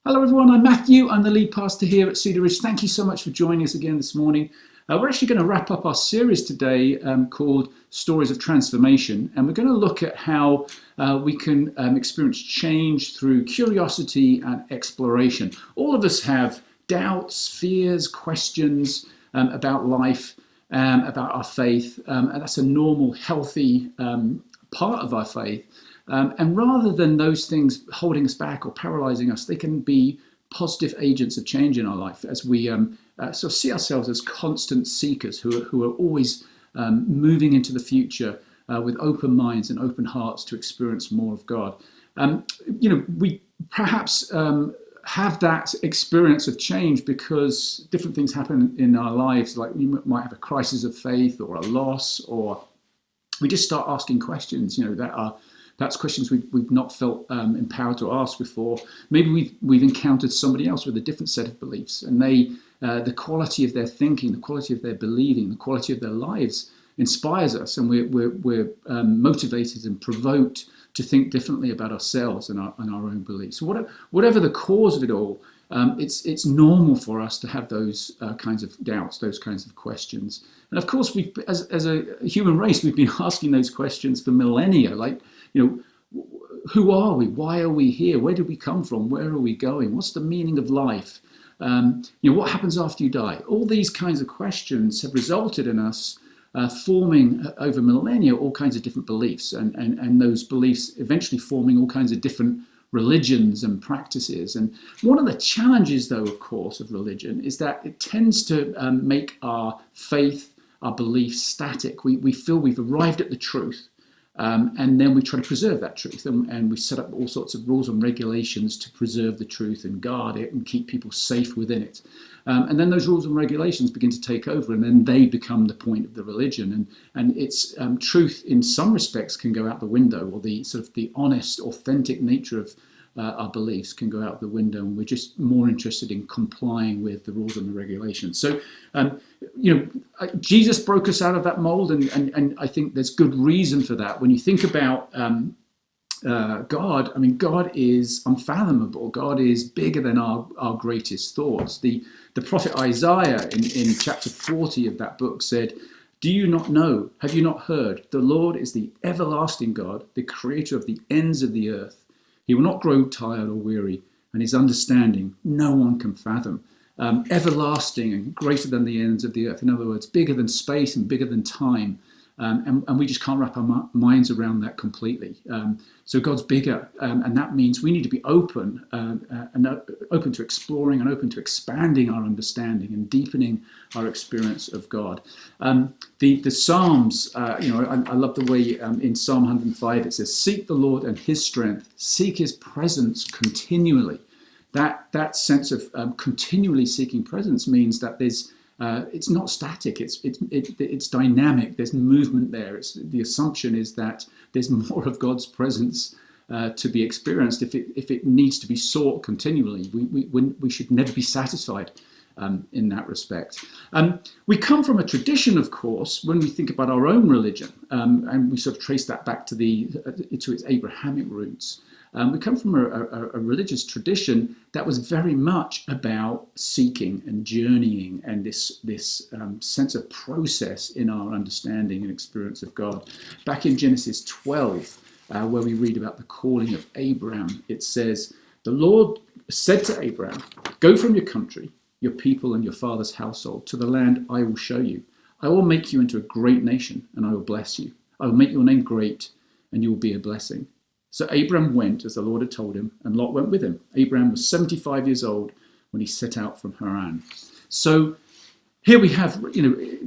Hello everyone, I'm Matthew. I'm the lead pastor here at Cedar Ridge. Thank you so much for joining us again this morning. We're actually going to wrap up our series today called Stories of Transformation, and we're going to look at how we can experience change through curiosity and exploration. All of us have doubts, fears, questions about life, about our faith, and that's a normal, healthy part of our faith. And rather than those things holding us back or paralyzing us, they can be positive agents of change in our life as we sort of see ourselves as constant seekers who are always moving into the future with open minds and open hearts to experience more of God. We perhaps have that experience of change because different things happen in our lives, like we might have a crisis of faith or a loss, or we just start asking questions, that are perhaps questions we've not felt empowered to ask before. Maybe we've encountered somebody else with a different set of beliefs, and the quality of their thinking, the quality of their believing, the quality of their lives inspires us, and we're motivated and provoked to think differently about ourselves and our own beliefs. So whatever the cause of it all, it's normal for us to have those kinds of doubts, those kinds of questions. And of course, as a human race, we've been asking those questions for millennia, like, who are we? Why are we here? Where did we come from? Where are we going? What's the meaning of life? What happens after you die? All these kinds of questions have resulted in us forming over millennia all kinds of different beliefs, and those beliefs eventually forming all kinds of different religions and practices. And one of the challenges, though, of course, of religion is that it tends to make our faith, our beliefs static. We feel we've arrived at the truth. And then we try to preserve that truth, and we set up all sorts of rules and regulations to preserve the truth and guard it and keep people safe within it. And then those rules and regulations begin to take over, and then they become the point of the religion. And its truth, in some respects, can go out the window, or the sort of the honest, authentic nature of our beliefs can go out the window, and we're just more interested in complying with the rules and the regulations. So, Jesus broke us out of that mold, and I think there's good reason for that. When you think about God, I mean, God is unfathomable. God is bigger than our greatest thoughts. The prophet Isaiah in chapter 40 of that book said, "Do you not know? Have you not heard? The Lord is the everlasting God, the creator of the ends of the earth. He will not grow tired or weary, and his understanding no one can fathom." Everlasting and greater than the ends of the earth. In other words, bigger than space and bigger than time. And we just can't wrap our minds around that completely. So God's bigger, and that means we need to be open and open to exploring and open to expanding our understanding and deepening our experience of God. The Psalms, I love the way in Psalm 105 it says, "Seek the Lord and his strength, seek his presence continually." That sense of continually seeking presence means that it's not static. It's dynamic. There's movement there. The assumption is that there's more of God's presence to be experienced if it needs to be sought continually. We should never be satisfied in that respect. We come from a tradition, of course, when we think about our own religion, and we sort of trace that back to its Abrahamic roots. We come from a religious tradition that was very much about seeking and journeying and this sense of process in our understanding and experience of God. Back in Genesis 12, where we read about the calling of Abraham, it says, "The Lord said to Abraham, 'Go from your country, your people and your father's household to the land I will show you. I will make you into a great nation, and I will bless you. I will make your name great, and you will be a blessing.' So Abraham went as the Lord had told him, and Lot went with him. Abraham was 75 years old when he set out from Haran." So here we have,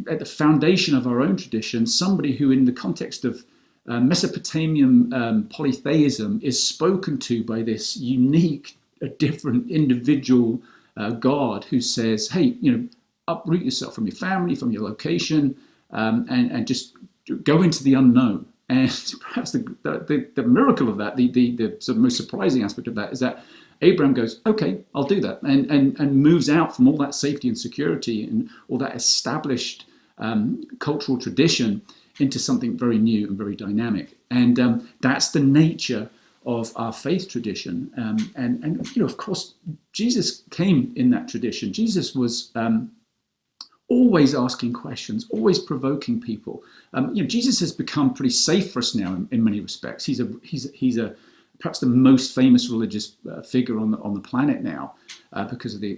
at the foundation of our own tradition, somebody who, in the context of Mesopotamian polytheism, is spoken to by this unique, different individual God who says, "Hey, uproot yourself from your family, from your location, and just go into the unknown." And perhaps the miracle of that, the sort of most surprising aspect of that, is that Abraham goes, "Okay, I'll do that," and moves out from all that safety and security and all that established cultural tradition into something very new and very dynamic. And that's the nature of our faith tradition. And of course, Jesus came in that tradition. Jesus was always asking questions, always provoking people. Jesus has become pretty safe for us now in many respects. He's a perhaps the most famous religious figure on the planet now because of the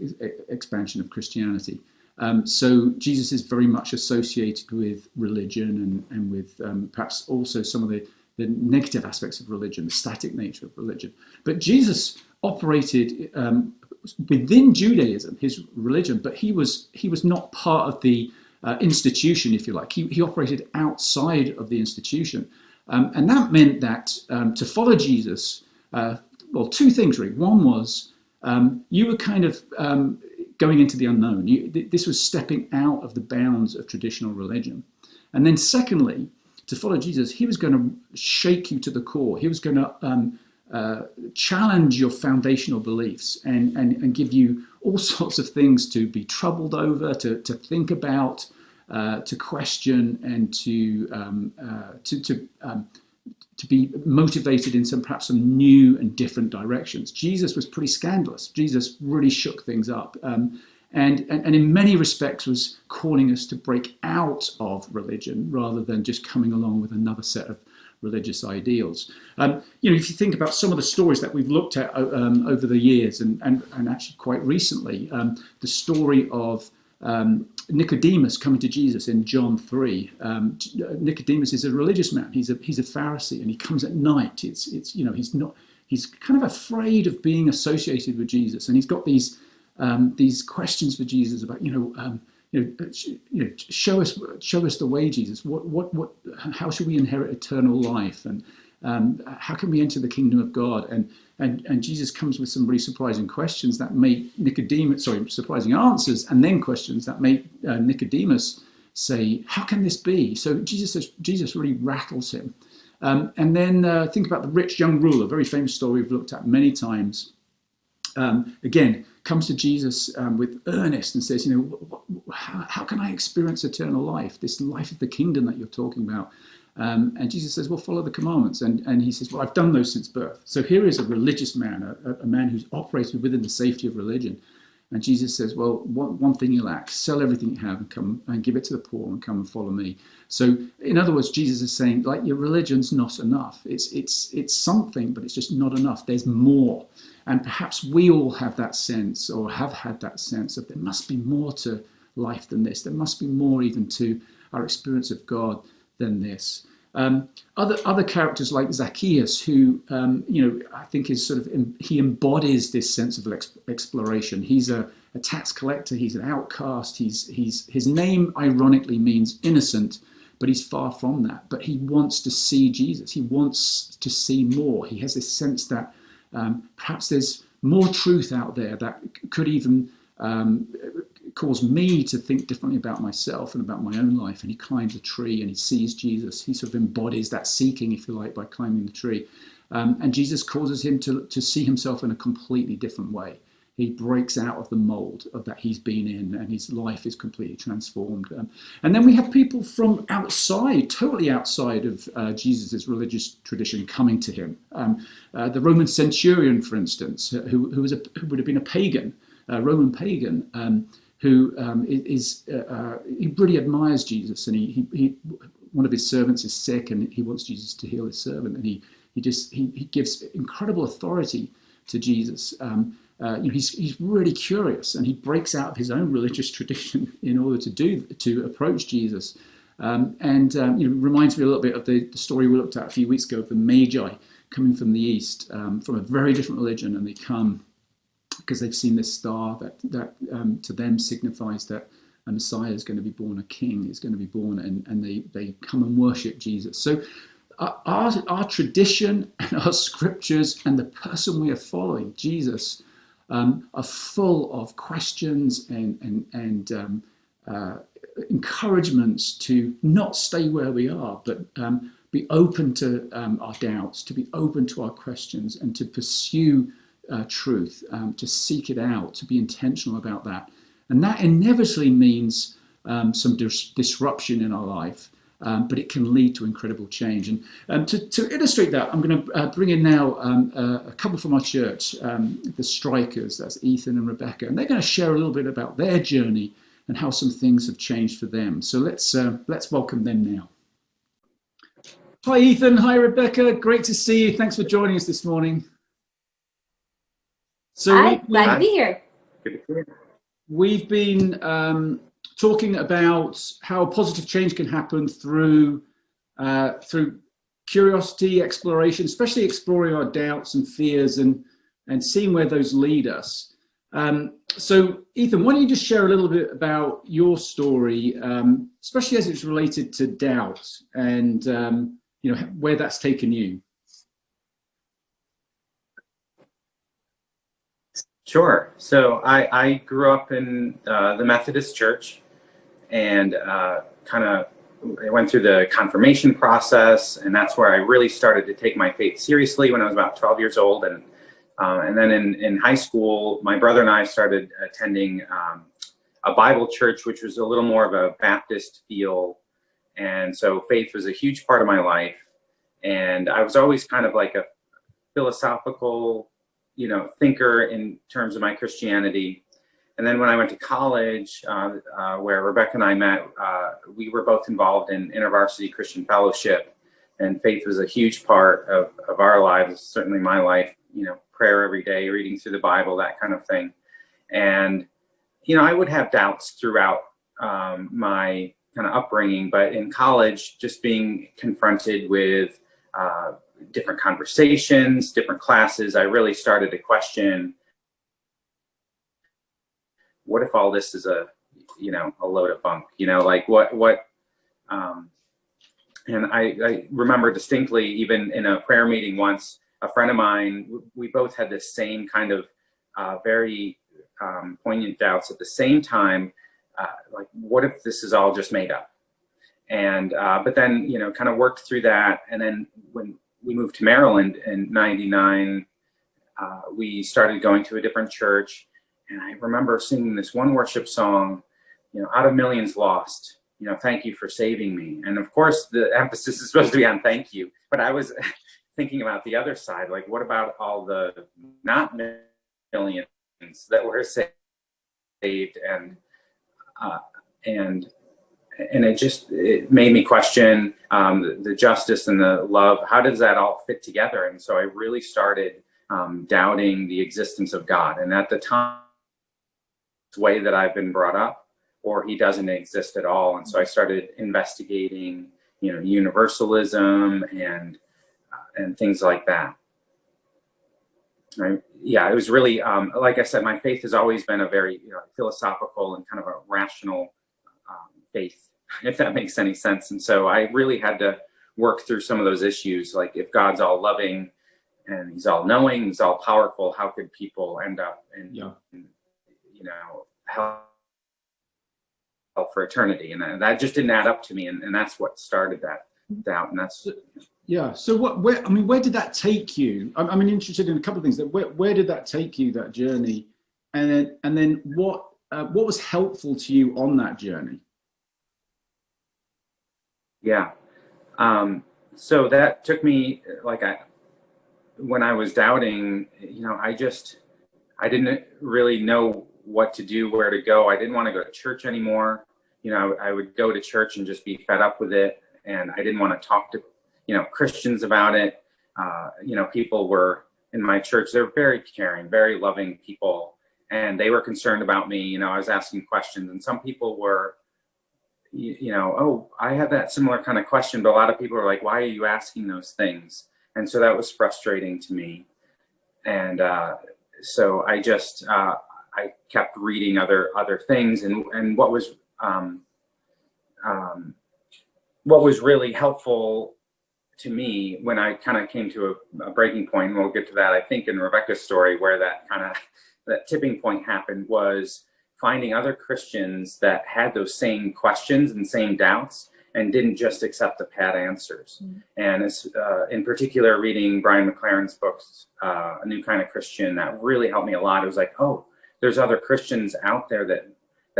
expansion of Christianity. So Jesus is very much associated with religion and with perhaps also some of the negative aspects of religion, the static nature of religion. But Jesus operated within Judaism, his religion, but he was not part of the institution, if you like. He operated outside of the institution. And that meant that to follow Jesus, well, two things really. One was you were kind of going into the unknown. This was stepping out of the bounds of traditional religion. And then secondly, to follow Jesus, he was going to shake you to the core. He was going to challenge your foundational beliefs and give you all sorts of things to be troubled over, to think about, to question, and to be motivated in perhaps some new and different directions. Jesus was pretty scandalous. Jesus really shook things up. And in many respects was calling us to break out of religion rather than just coming along with another set of religious ideals. If you think about some of the stories that we've looked at over the years and actually quite recently, the story of Nicodemus coming to Jesus in John 3. Nicodemus is a religious man. He's a Pharisee, and he comes at night. He's kind of afraid of being associated with Jesus, and he's got these questions for Jesus about show us the way, Jesus. How should we inherit eternal life, and how can we enter the kingdom of God? And Jesus comes with some really surprising questions that make surprising answers, and then questions that make Nicodemus say, "How can this be?" So Jesus really rattles him. And then think about the rich young ruler, very famous story we've looked at many times. Again, comes to Jesus with earnest and says, how can I experience eternal life, this life of the kingdom that you're talking about? And Jesus says, well, follow the commandments. And he says, well, I've done those since birth. So here is a religious man, a man who's operated within the safety of religion. And Jesus says, well, one thing you lack, sell everything you have and come and give it to the poor and come and follow me. So in other words, Jesus is saying, like, your religion's not enough. It's something, but it's just not enough. There's more. And perhaps we all have that sense, or have had that sense, of there must be more to life than this. There must be more even to our experience of God than this. Other characters like Zacchaeus, who I think is he embodies this sense of exploration. He's a tax collector. He's an outcast. His name ironically means innocent, but he's far from that. But he wants to see Jesus. He wants to see more. He has this sense that perhaps there's more truth out there that could even cause me to think differently about myself and about my own life. And he climbs a tree and he sees Jesus. He sort of embodies that seeking, if you like, by climbing the tree. And Jesus causes him to see himself in a completely different way. He breaks out of the mold of that he's been in, and his life is completely transformed. And then we have people from outside, totally outside of Jesus' religious tradition, coming to him. The Roman centurion, for instance, who would have been a pagan, Roman pagan, who he really admires Jesus, and he one of his servants is sick, and he wants Jesus to heal his servant, and he gives incredible authority to Jesus. He's really curious, and he breaks out of his own religious tradition in order to approach Jesus. Reminds me a little bit of the story we looked at a few weeks ago of the Magi coming from the east, from a very different religion, and they come because they've seen this star that to them signifies that a Messiah is going to be born, a king is going to be born, and they come and worship Jesus. So our tradition and our scriptures and the person we are following, Jesus, are full of questions and encouragements to not stay where we are, but be open to our doubts, to be open to our questions, and to pursue truth, to seek it out, to be intentional about that. And that inevitably means some disruption in our life. but it can lead to incredible change. And to illustrate that, I'm going to bring in now a couple from our church, the Strikers. That's Ethan and Rebecca, and they're going to share a little bit about their journey and how some things have changed for them. So let's welcome them now. Hi, Ethan. Hi, Rebecca. Great to see you. Thanks for joining us this morning. So Hi, glad to be here. We've been talking about how positive change can happen through curiosity, exploration, especially exploring our doubts and fears and seeing where those lead us. So, Ethan, why don't you just share a little bit about your story, especially as it's related to doubt and where that's taken you. Sure. So I grew up in the Methodist Church, and kind of went through the confirmation process, and that's where I really started to take my faith seriously when I was about 12 years old. And then in high school, my brother and I started attending a Bible church, which was a little more of a Baptist feel. And so faith was a huge part of my life. And I was always kind of like a philosophical, thinker in terms of my Christianity. And then when I went to college, where Rebecca and I met, we were both involved in InterVarsity Christian Fellowship. And faith was a huge part of our lives, certainly my life, prayer every day, reading through the Bible, that kind of thing. And, I would have doubts throughout my kind of upbringing, but in college, just being confronted with different conversations, different classes, I really started to question, what if all this is a load of bunk, and I remember distinctly, even in a prayer meeting once, a friend of mine, we both had this same kind of very poignant doubts at the same time, like, what if this is all just made up? And but then, kind of worked through that. And then when we moved to Maryland in '99, we started going to a different church. And I remember singing this one worship song, out of millions lost, thank you for saving me. And of course, the emphasis is supposed to be on thank you. But I was thinking about the other side, like, what about all the not millions that were saved? And it made me question the justice and the love. How does that all fit together? And so I really started doubting the existence of God. And at the time, the way that I've been brought up, or he doesn't exist at all. And so I started investigating, universalism and things like that. Yeah, it was really, like I said, my faith has always been a very philosophical and kind of a rational faith, if that makes any sense. And so I really had to work through some of those issues, like, if God's all loving and he's all knowing, he's all powerful, how could people end up in hell for eternity? And that just didn't add up to me, and that's what started that doubt. And that's So where did that take you? I'm interested in a couple of things. Where did that take you, that journey, and then what was helpful to you on that journey? Yeah. So that took me, when I was doubting, I didn't really know what to do, where to go. I didn't want to go to church anymore. I would go to church and just be fed up with it. And I didn't want to talk to, Christians about it. People were in my church, they're very caring, very loving people. And they were concerned about me. I was asking questions, and some people were, oh, I had that similar kind of question, but a lot of people are like, why are you asking those things? And so that was frustrating to me. And so I just, I kept reading other things, and what was really helpful to me when I kind of came to a breaking point, and we'll get to that, I think, in Rebecca's story, where that tipping point happened, was finding other Christians that had those same questions and same doubts and didn't just accept the pat answers. Mm-hmm. And it's, in particular, reading Brian McLaren's books, A New Kind of Christian, that really helped me a lot. It was like, oh, there's other Christians out there that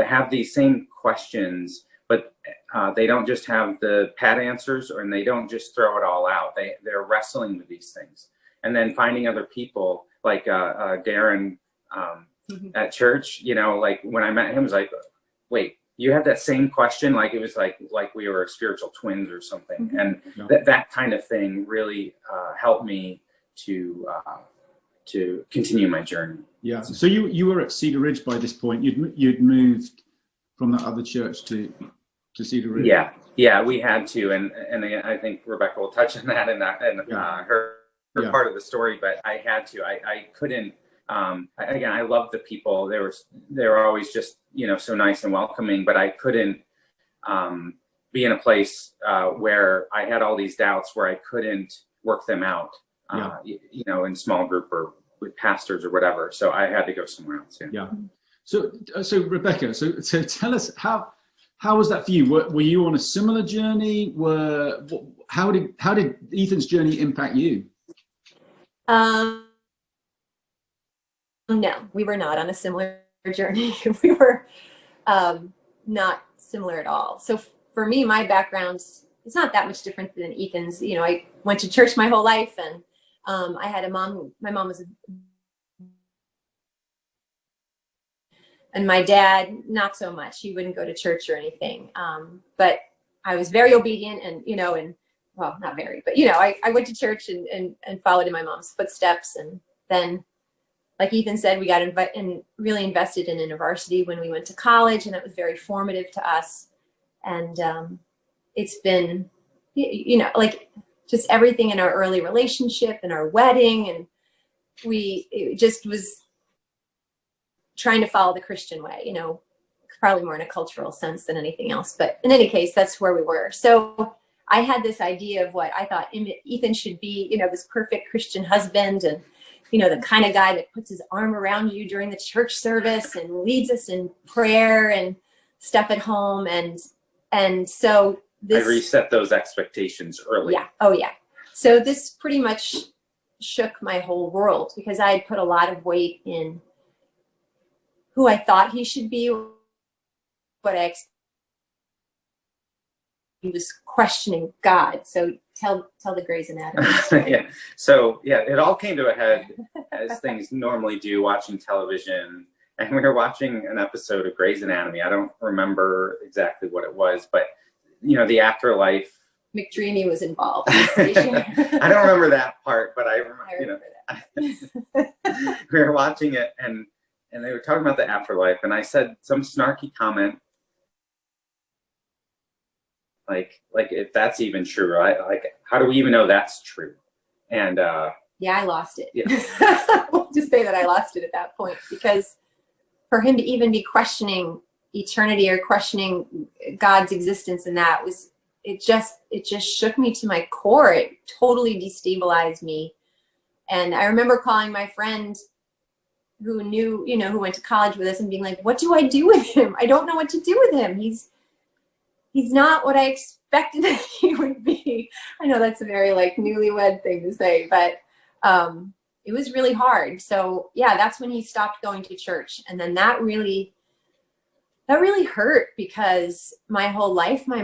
have these same questions, but they don't just have the pat answers, and they don't just throw it all out. They're wrestling with these things, and then finding other people like Darren at church. You know, like when I met him, was like, wait, you have that same question? Like it was like we were spiritual twins or something, and that kind of thing really helped me to continue my journey. Yeah. So you were at Cedar Ridge by this point. You'd moved from that other church to Cedar Ridge. Yeah, we had to, and I think Rebecca will touch on that in her part of the story. But I had to. I couldn't. Again, I love the people. They were always just, you know, so nice and welcoming. But I couldn't be in a place where I had all these doubts, where I couldn't work them out. You know, in small group or with pastors or whatever. So I had to go somewhere else. Yeah. So Rebecca, so tell us how was that for you? Were you on a similar journey? How did Ethan's journey impact you? No, we were not on a similar journey. We were not similar at all. So for me, my background is not that much different than Ethan's. You know, I went to church my whole life, and I had a mom. My mom was, and my dad not so much. He wouldn't go to church or anything. But I was very obedient, and you know, and well, not very, but you know, I went to church and followed in my mom's footsteps, and then, like Ethan said, we got really invested in InterVarsity when we went to college, and that was very formative to us. And it's been, you know, like just everything in our early relationship and our wedding, and it just was trying to follow the Christian way, you know, probably more in a cultural sense than anything else. But in any case, that's where we were. So I had this idea of what I thought Ethan should be, you know, this perfect Christian husband, and you know, the kind of guy that puts his arm around you during the church service and leads us in prayer and stuff at home. And so I reset those expectations early. Yeah. Oh yeah. So this pretty much shook my whole world, because I had put a lot of weight in who I thought he should be, what I expected. He was questioning God. So tell the Grey's Anatomy story. Yeah. So yeah, it all came to a head as things normally do, watching television. And we were watching an episode of Grey's Anatomy. I don't remember exactly what it was, but you know, the afterlife. McDreamy was involved. I don't remember that part, but I remember that. We were watching it, and they were talking about the afterlife, and I said some snarky comment, like if that's even true, right? Like, how do we even know that's true? And yeah, I lost it. Yeah. We'll just say that I lost it at that point, because for him to even be questioning eternity or questioning God's existence, and that was, it just shook me to my core. It totally destabilized me. And I remember calling my friend who knew, you know, who went to college with us, and being like, what do I do with him? I don't know what to do with him. He's not what I expected that he would be. I know that's a very like newlywed thing to say, but it was really hard. So yeah, that's when he stopped going to church. And then that really hurt, because my whole life, my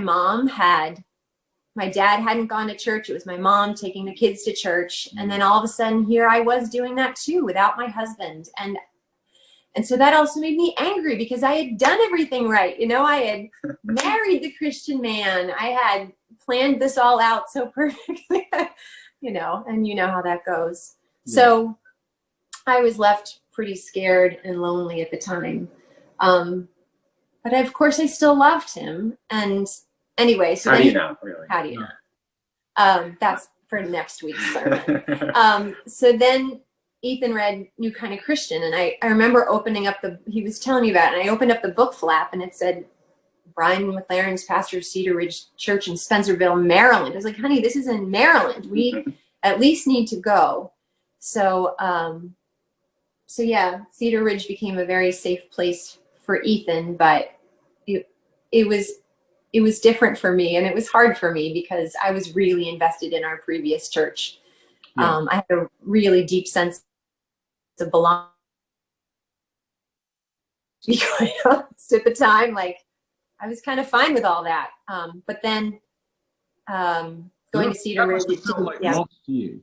dad hadn't gone to church. It was my mom taking the kids to church. And then all of a sudden here I was doing that too, without my husband. And so that also made me angry, because I had done everything right. You know, I had married the Christian man. I had planned this all out so perfectly, you know, and you know how that goes. Yeah. So I was left pretty scared and lonely at the time. But of course I still loved him. And anyway, so how do you know, really? How do you know? That's for next week's sermon. So then Ethan read New Kind of Christian, and I remember opening up he was telling me about it, and I opened up the book flap, and it said, Brian McLaren's pastor of Cedar Ridge Church in Spencerville, Maryland. I was like, honey, this is in Maryland. We at least need to go. So, so yeah, Cedar Ridge became a very safe place for Ethan, but it was different for me, and it was hard for me, because I was really invested in our previous church. Yeah. I had a really deep sense of belonging. To be quite honest, at the time, like I was kind of fine with all that. But then going to Cedar Ridge, that must have felt like yeah. loss to you.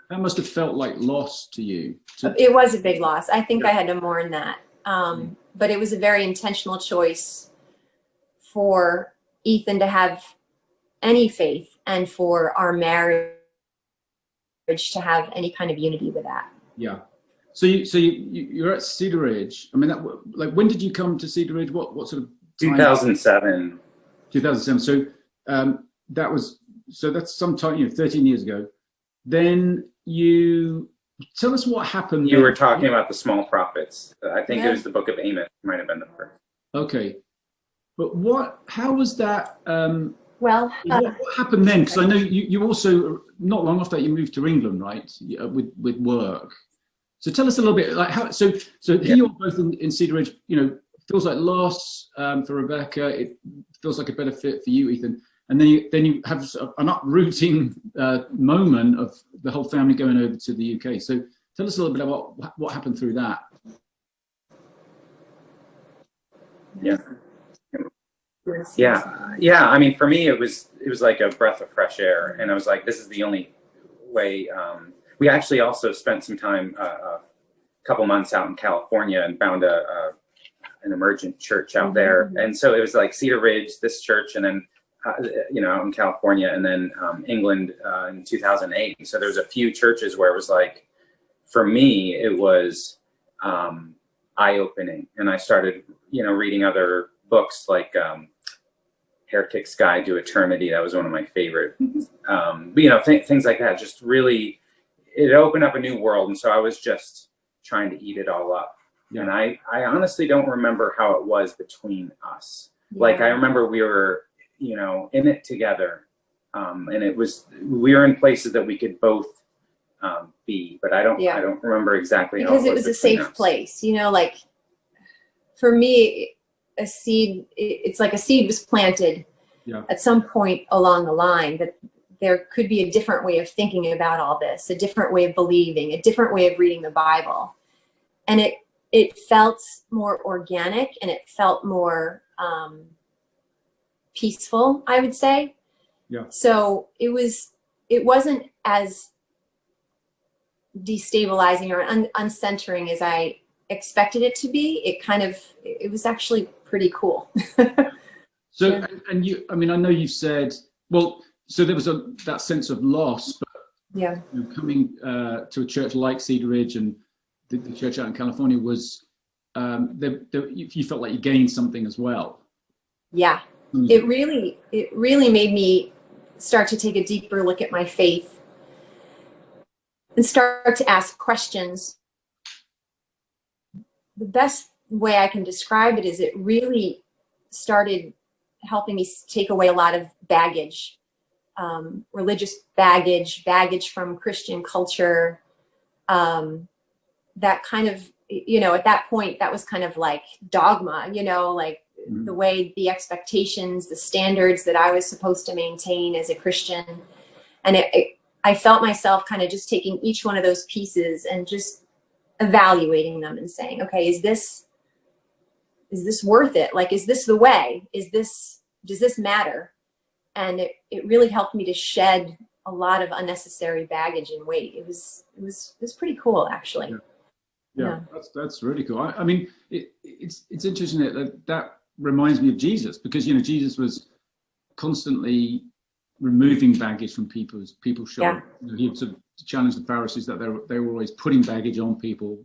That must have felt like loss to you. It was a big loss. I think I had to mourn that. But it was a very intentional choice for Ethan to have any faith and for our marriage to have any kind of unity with that. Yeah. So you're at Cedar Ridge. I mean, like, when did you come to Cedar Ridge? What sort of time? 2007. 2007. So that's some time, 13 years ago. Then you tell us what happened. You were talking about the small prophets. I think it was the book of Amos. Might have been the first. Okay. But how was that? What happened then? Because I know you also, not long after that, you moved to England, right? With work. So tell us a little bit, like how. So here you're both in Cedar Ridge. Feels like loss for Rebecca. It feels like a better fit for you, Ethan. And then you have an uprooting moment of the whole family going over to the UK. So tell us a little bit about what happened through that. Yeah. I mean, for me, it was like a breath of fresh air, and I was like, this is the only way. We actually also spent some time, a couple months out in California, and found an emergent church out there. And so it was like Cedar Ridge, this church, and then out in California, and then England in 2008. So there's a few churches where it was like, for me, it was eye-opening, and I started reading other books like Heretic's Guide to Eternity. That was one of my favorite. But things like that. Just really, it opened up a new world, and so I was just trying to eat it all up. Yeah. And I honestly don't remember how it was between us. Yeah. Like, I remember we were in it together, and we were in places that we could both be, but I don't remember exactly because how it was a safe place. Like, for me, a seed, it's like a seed was planted at some point along the line that there could be a different way of thinking about all this, a different way of believing, a different way of reading the Bible. And it felt more organic, and it felt more peaceful, I would say. Yeah. So it wasn't as destabilizing or uncentering as I expected it to be. It was actually pretty cool. So, and you, I mean, I know you said, well, so there was that sense of loss, but coming to a church like Cedar Ridge and the church out in California was, you felt like you gained something as well. Yeah. It really made me start to take a deeper look at my faith and start to ask questions. The best way I can describe it is it really started helping me take away a lot of baggage, religious baggage from Christian culture. That kind of, at that point, that was kind of like dogma, like the way the expectations, the standards that I was supposed to maintain as a Christian. And I felt myself kind of just taking each one of those pieces and just evaluating them and saying, okay, is this worth it? Like, is this the way? Does this matter? And it really helped me to shed a lot of unnecessary baggage and weight. It was pretty cool, actually. Yeah. That's really cool. I mean, it's interesting that reminds me of Jesus, because Jesus was constantly removing baggage from people showing. He would sort of challenge the Pharisees that they were always putting baggage on people.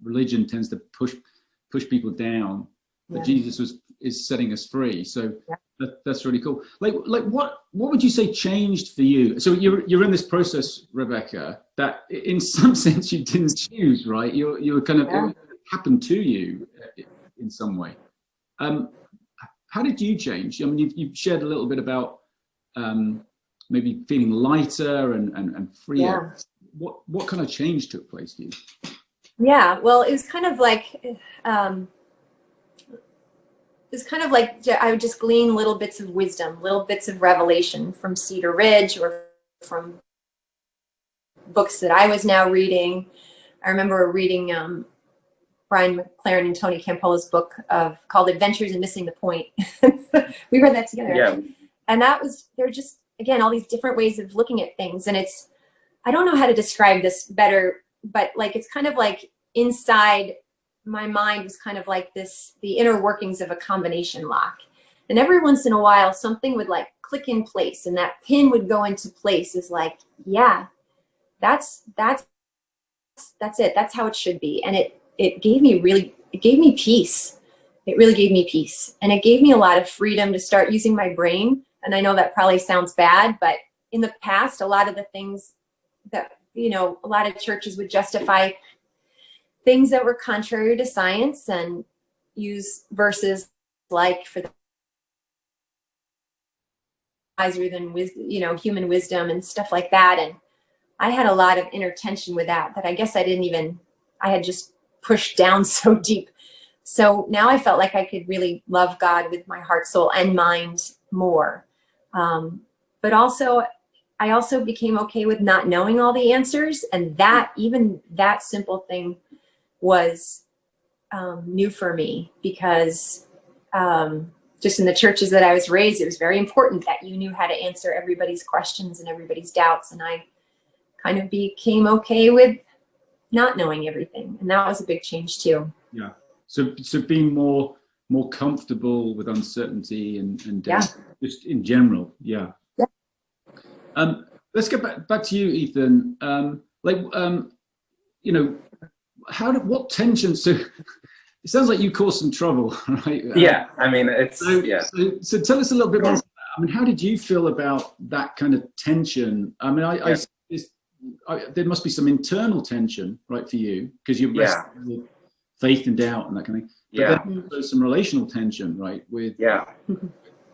Religion tends to push people down, but Jesus is setting us free. So that's really cool. Like what would you say changed for you? So you're in this process, Rebecca, that in some sense you didn't choose, right? You were kind of it happened to you in some way. How did you change? I mean, you've shared a little bit about maybe feeling lighter and freer. What kind of change took place to you? Yeah, well, it was kind of like I would just glean little bits of wisdom, little bits of revelation from Cedar Ridge or from books that I was now reading. I remember reading Brian McLaren and Tony Campolo's book called Adventures in Missing the Point. We read that together. Yeah. And they're just, again, all these different ways of looking at things. And I don't know how to describe this better, but like, it's kind of like inside my mind was kind of like the inner workings of a combination lock. And every once in a while, something would like click in place, and that pin would go into place. Is like, yeah, that's it. That's how it should be. And it gave me peace. It really gave me peace. And it gave me a lot of freedom to start using my brain. And I know that probably sounds bad, but in the past, a lot of the things that, a lot of churches would justify things that were contrary to science and use verses like for the wiser than human wisdom and stuff like that. And I had a lot of inner tension with that I guess I had just pushed down so deep. So now I felt like I could really love God with my heart, soul, and mind more. But also, I also became okay with not knowing all the answers. And even that simple thing was new for me, because just in the churches that I was raised, it was very important that you knew how to answer everybody's questions and everybody's doubts. And I kind of became okay with not knowing everything. And that was a big change too. Yeah. So being more comfortable with uncertainty and yeah. Just in general. Yeah. Yeah. Let's get back to you, Ethan. What tension? So it sounds like you caused some trouble, right? Yeah. I mean, So tell us a little bit more about that. I mean, how did you feel about that kind of tension? I mean, there must be some internal tension, right, for you, because you're wrestling with faith and doubt and that kind of thing. But then there's some relational tension, right, with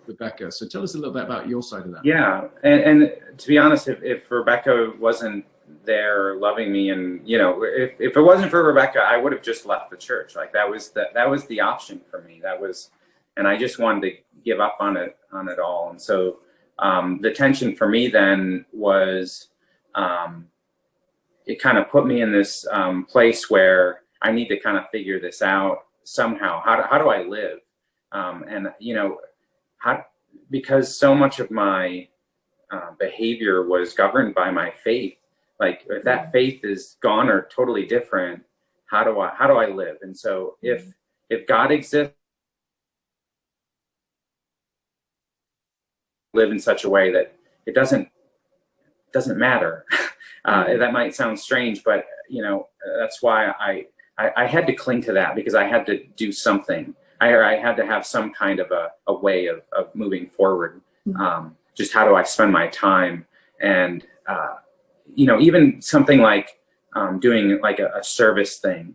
Rebecca. So tell us a little bit about your side of that. Yeah, and to be honest, if Rebecca wasn't there loving me, and if it wasn't for Rebecca, I would have just left the church. Like that was the option for me. And I just wanted to give up on it all. And so the tension for me then was it kind of put me in this place where I need to kind of figure this out somehow. How do I live? Because so much of my behavior was governed by my faith. Like if that faith is gone or totally different, how do I live? And so if God exists, live in such a way that it doesn't matter. That might sound strange, but that's why I had to cling to that, because I had to do something. I had to have some kind of a way of moving forward. Just how do I spend my time? And even something like doing like a service thing,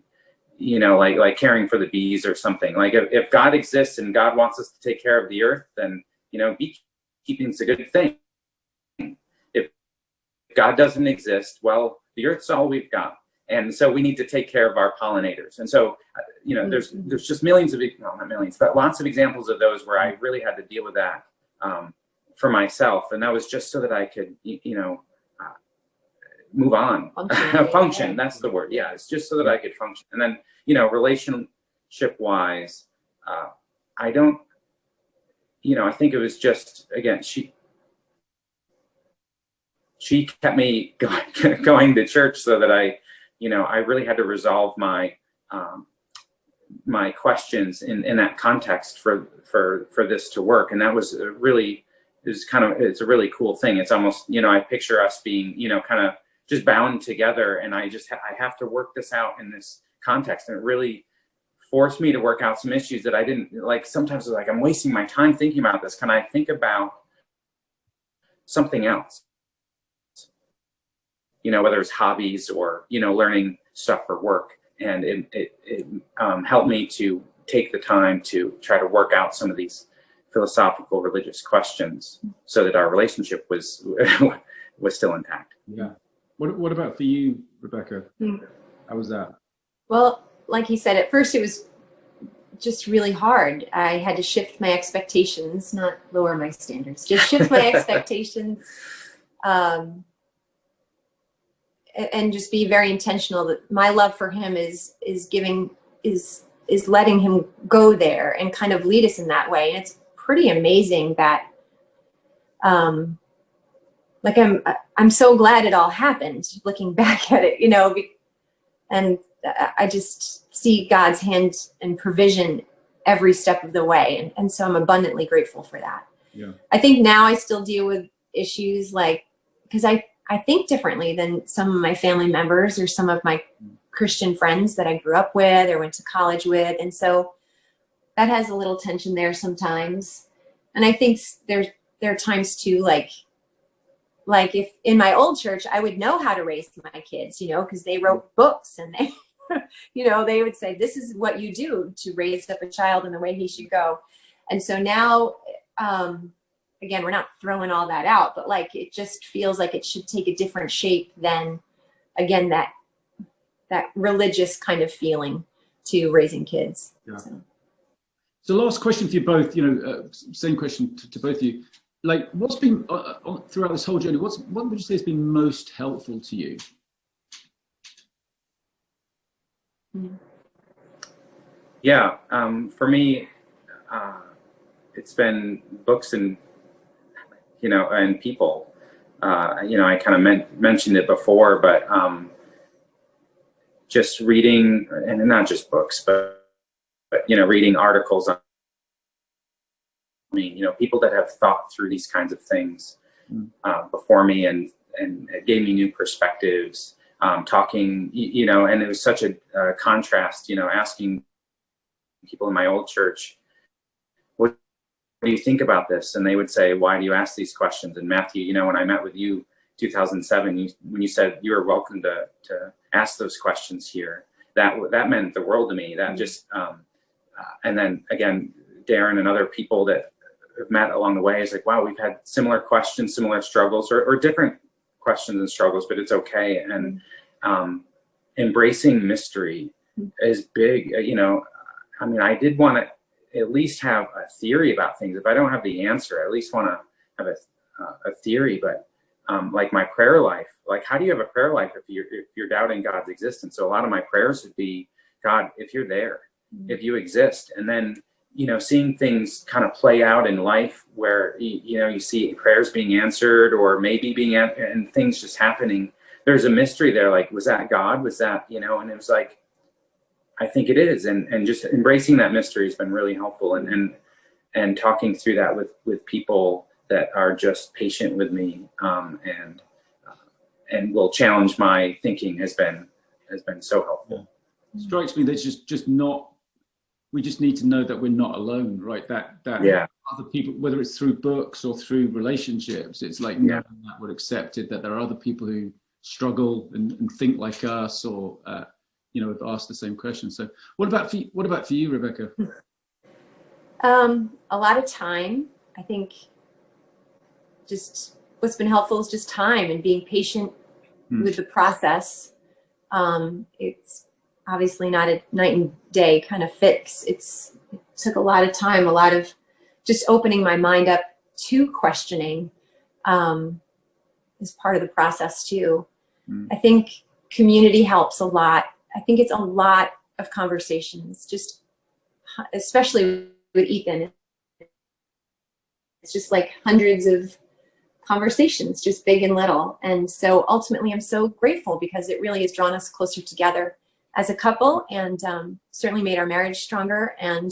like caring for the bees or something. Like if God exists and God wants us to take care of the earth, then beekeeping's a good thing. If God doesn't exist, well, the earth's all we've got. And so we need to take care of our pollinators. And so, there's just not millions, but lots of examples of those where I really had to deal with that for myself. And that was just so that I could, move on, function. That's the word. Yeah. It's just so that I could function. And then, relationship wise, I don't, I think it was just, again, she kept me going to church so that I really had to resolve my my questions in that context for this to work. And that was it's a really cool thing. It's almost, I picture us being, kind of just bound together, and I have to work this out in this context. And it really forced me to work out some issues that I didn't like. Sometimes it's like, I'm wasting my time thinking about this. Can I think about something else? Whether it's hobbies or, learning stuff for work. And it helped me to take the time to try to work out some of these philosophical religious questions so that our relationship was still intact. Yeah. What about for you, Rebecca? How was that? Well, like he said, at first it was just really hard. I had to shift my expectations, not lower my standards, just shift my expectations. And just be very intentional that my love for him is giving is letting him go there and kind of lead us in that way. And it's pretty amazing that, like, I'm so glad it all happened, looking back at it, you know, and I just see God's hand and provision every step of the way. And so I'm abundantly grateful for that. Yeah. I think now I still deal with issues like, because I think differently than some of my family members or some of my Christian friends that I grew up with or went to college with. And so that has a little tension there sometimes. And I think there are times too, like if in my old church, I would know how to raise my kids, you know, because they wrote books and they, you know, they would say, this is what you do to raise up a child in the way he should go. And so now, again, we're not throwing all that out, but like, it just feels like it should take a different shape than, again, that religious kind of feeling to raising kids. Yeah. So last question for you both, you know, same question to both of you. Like, what's been, throughout this whole journey, what would you say has been most helpful to you? Yeah, for me, it's been books and, you know, and people. You know, I kind of mentioned it before, but just reading, and not just books, but you know, reading articles on, I mean, you know, people that have thought through these kinds of things before me, and it gave me new perspectives. Talking, you know, and it was such a contrast, you know, asking people in my old church, what do you think about this? And they would say, why do you ask these questions? And Matthew, you know, when I met with you 2007, when you said you were welcome to ask those questions here, that meant the world to me. That just, and then again, Darren and other people that have met along the way is like, wow, we've had similar questions, similar struggles, or different questions and struggles, but it's okay. And embracing mystery is big. You know, I mean, I did want to at least have a theory about things. If I don't have the answer, I at least want to have a theory. But like my prayer life, like, how do you have a prayer life if you're doubting God's existence? So a lot of my prayers would be, God, if you're there, if you exist. And then, you know, seeing things kind of play out in life where, you know, you see prayers being answered, or maybe being and things just happening. There's a mystery there. Like, was that God? Was that, you know? And it was like, I think it is. And just embracing that mystery has been really helpful. And talking through that with people that are just patient with me, and will challenge my thinking has been so helpful. It strikes me that it's just not, we just need to know that we're not alone, right? That Yeah. Other people, whether it's through books or through relationships, it's like knowing that we're accepted, that there are other people who struggle and think like us, or you know, have asked the same questions. So what about for you, Rebecca? A lot of time. I think just what's been helpful is just time and being patient with the process. It's obviously not a night and day kind of fix. It took a lot of time, a lot of just opening my mind up to questioning is part of the process too. I think community helps a lot. I think it's a lot of conversations, just especially with Ethan. It's just like hundreds of conversations, just big and little. And so ultimately I'm so grateful, because it really has drawn us closer together as a couple, and certainly made our marriage stronger, and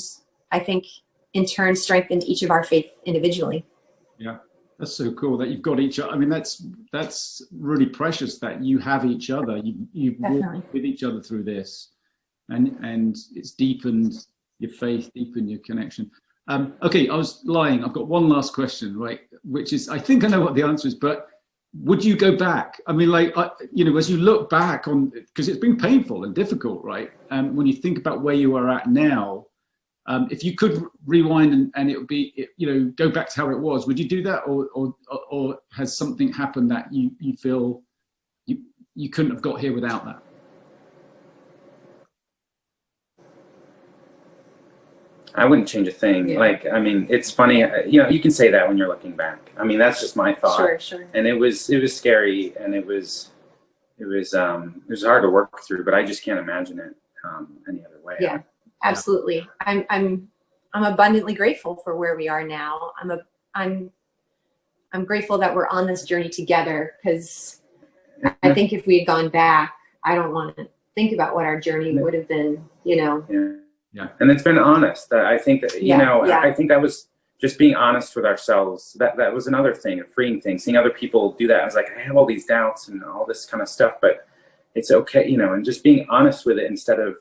I think in turn strengthened each of our faith individually. Yeah, that's so cool that you've got each other. I mean, that's really precious that you have each other. You walk with each other through this, and it's deepened your faith, deepened your connection. Okay, I was lying. I've got one last question, right? Which is, I think I know what the answer is, but would you go back? I mean, like, you know, as you look back on, because it's been painful and difficult, right? When you think about where you are at now, if you could rewind and it would be, you know, go back to how it was, would you do that? Or has something happened that you feel you couldn't have got here without that? I wouldn't change a thing. Yeah. Like, I mean, it's funny, you know, you can say that when you're looking back. I mean, that's just my thought. Sure. And it was scary, and it was hard to work through, but I just can't imagine it. come any other way. Yeah, absolutely. I'm abundantly grateful for where we are now. I'm grateful that we're on this journey together, because I think if we had gone back, I don't want to think about what our journey would have been, you know. Yeah. And it's been honest. I think that, I think that was just being honest with ourselves. That was another thing, a freeing thing, seeing other people do that. I was like, I have all these doubts and all this kind of stuff, but it's okay, and just being honest with it instead of,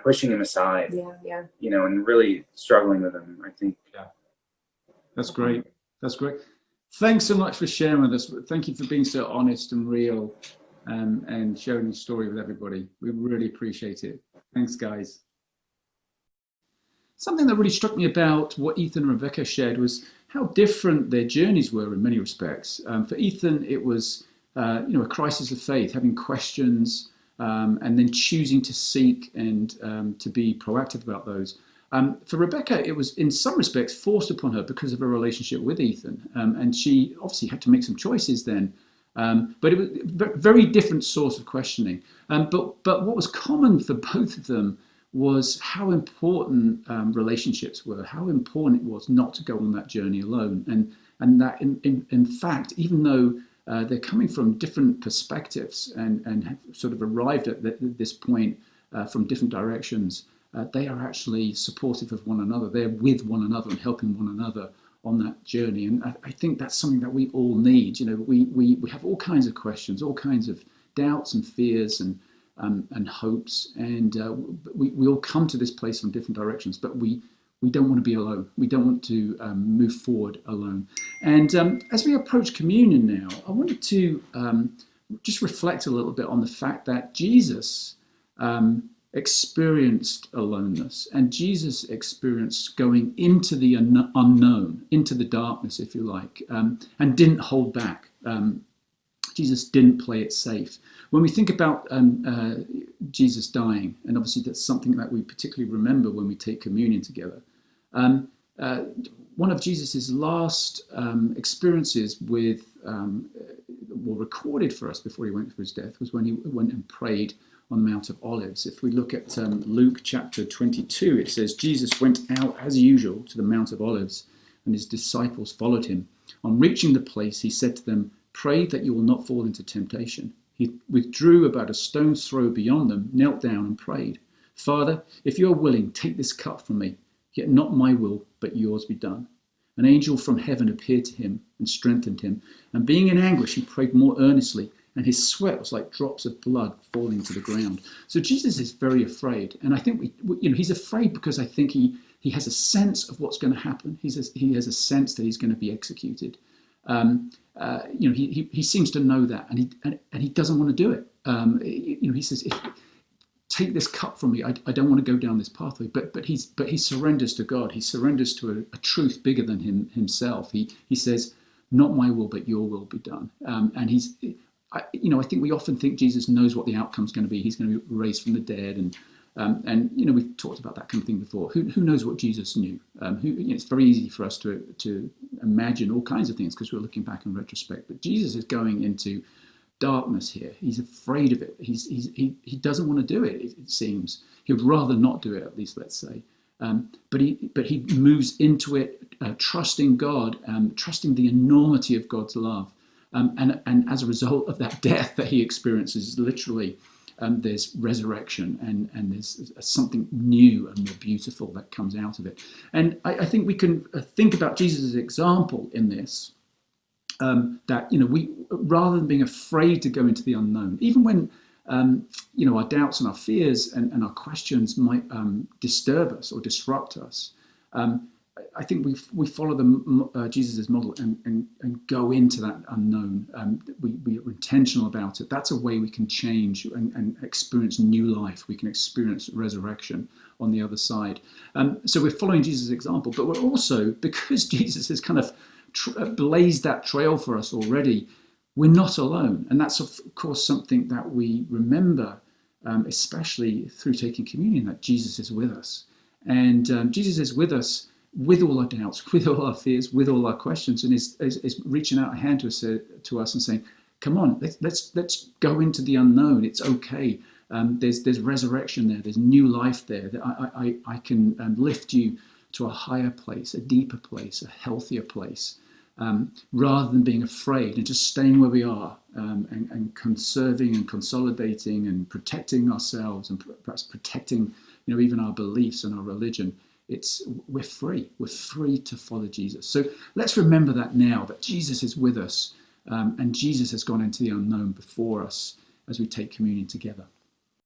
pushing them aside, and really struggling with them, I think. Yeah. That's great. That's great. Thanks so much for sharing with us. Thank you for being so honest and real, and sharing your story with everybody. We really appreciate it. Thanks, guys. Something that really struck me about what Ethan and Rebecca shared was how different their journeys were in many respects. For Ethan, it was a crisis of faith, having questions, and then choosing to seek and to be proactive about those. For Rebecca, it was in some respects forced upon her because of her relationship with Ethan, and she obviously had to make some choices then. But it was a very different source of questioning. But what was common for both of them was how important relationships were, how important it was not to go on that journey alone, and that in fact, even though they're coming from different perspectives and have sort of arrived at this point from different directions, they are actually supportive of one another. They're with one another and helping one another on that journey. And I think that's something that we all need. We have all kinds of questions, all kinds of doubts and fears and hopes, and we all come to this place from different directions, but we don't want to be alone. We don't want to move forward alone. And as we approach communion now, I wanted to just reflect a little bit on the fact that Jesus experienced aloneness, and Jesus experienced going into the unknown, into the darkness, if you like, and didn't hold back. Jesus didn't play it safe. When we think about Jesus dying, and obviously that's something that we particularly remember when we take communion together, one of Jesus's last experiences with, recorded for us before he went for his death, was when he went and prayed on the Mount of Olives. If we look at Luke chapter 22, it says, Jesus went out as usual to the Mount of Olives, and his disciples followed him. On reaching the place, he said to them, "Pray that you will not fall into temptation." He withdrew about a stone's throw beyond them, knelt down and prayed, "Father, if you are willing, take this cup from me, yet not my will, but yours be done." An angel from heaven appeared to him and strengthened him, and being in anguish, he prayed more earnestly, and his sweat was like drops of blood falling to the ground. So Jesus is very afraid, and I think he's afraid because I think he has a sense of what's going to happen. He has a sense that he's going to be executed. He seems to know that, and he doesn't want to do it. He says, "Take this cup from me. I don't want to go down this pathway." But he surrenders to God. He surrenders to a truth bigger than himself. He says, "Not my will, but your will be done." And I think we often think Jesus knows what the outcome's going to be. He's going to be raised from the dead, and we've talked about that kind of thing before. Who knows what Jesus knew? It's very easy for us to imagine all kinds of things because we're looking back in retrospect. But Jesus is going into darkness here. He's afraid of it. He doesn't want to do it. It seems he would rather not do it. At least, let's say. But he moves into it, trusting God, trusting the enormity of God's love. And as a result of that death that he experiences, literally, there's resurrection and there's something new and more beautiful that comes out of it. And I think we can think about Jesus' example in this, that, we, rather than being afraid to go into the unknown, even when, our doubts and our fears and our questions might disturb us or disrupt us, I think we follow Jesus' model and go into that unknown. We are intentional about it. That's a way we can change and experience new life. We can experience resurrection on the other side. So we're following Jesus' example, but we're also, because Jesus has kind of blazed that trail for us already, we're not alone. And that's, of course, something that we remember, especially through taking communion, that Jesus is with us. And Jesus is with us with all our doubts, with all our fears, with all our questions, and is reaching out a hand to us and saying, "Come on, let's go into the unknown. It's okay. There's resurrection there. There's new life there. That I can lift you to a higher place, a deeper place, a healthier place, rather than being afraid and just staying where we are, and conserving and consolidating and protecting ourselves, and perhaps protecting, even our beliefs and our religion. We're free. We're free to follow Jesus. So let's remember that now, that Jesus is with us, and Jesus has gone into the unknown before us as we take communion together.